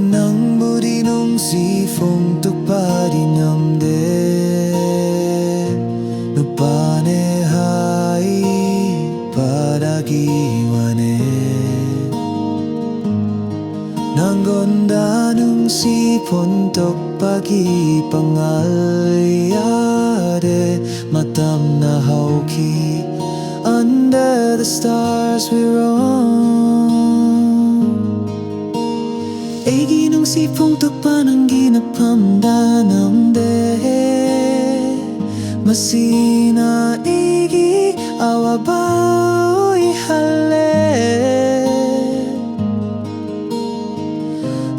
nang budi nung sifong tukpadi nyamde nupane hai padagiwane nang gonda nung sipon tukpagi pangalyade matam na hauki under the stars we roam. Egi nung sipong tukpa ng ginapamdanamde masina igi awabaoy hale.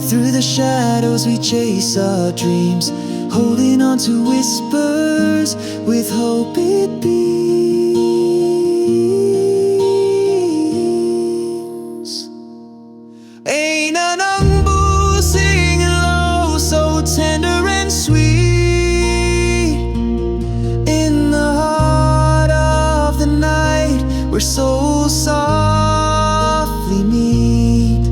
Through the shadows we chase our dreams, holding on to whispers with hope it beams. Ain't an umbu singing low, so tender and sweet. In the heart of the night, where souls softly meet.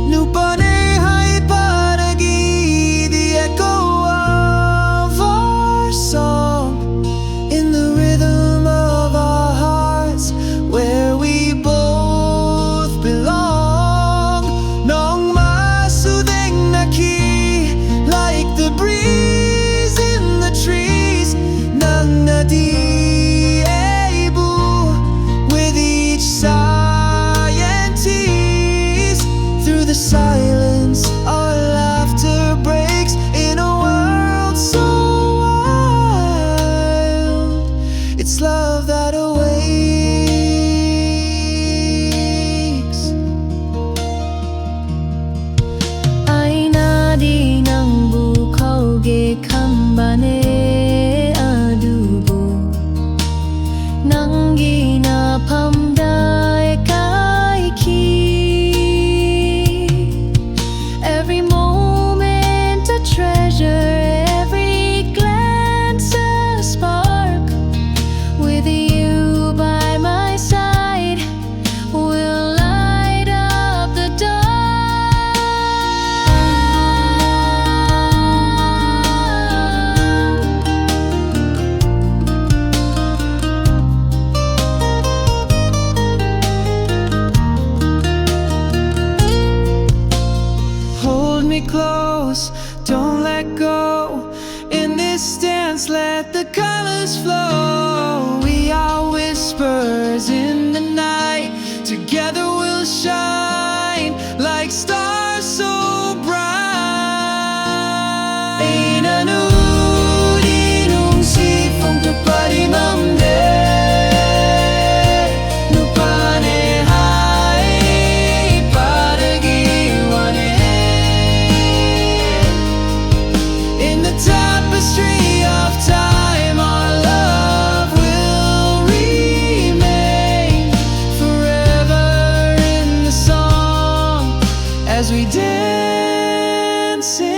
Nupane hai padagi, the echo of our song. In the rhythm of our hearts, where we both belong. Nong masudeng naki, like the breeze in the trees. Nang nadi-ebu with each sigh and tease. Through the silence our laughter breaks in a world so wild. It's love that awakes. Ay nadi ng bukaw ge kambane adubo nang ginapamday kay ki. Every moment a treasure, every glance a spark. With you by my side, we'll light up the dark. Hold me close, don't let go. In this dance, let the colors flow. We are whispers in the night. Together we'll shine like stars so bright. Ain't a nudi nung sifong tukpadi mamde. Nupane hai padagiwane. In the tapestry of time, our love will remain forever in the song as we dance in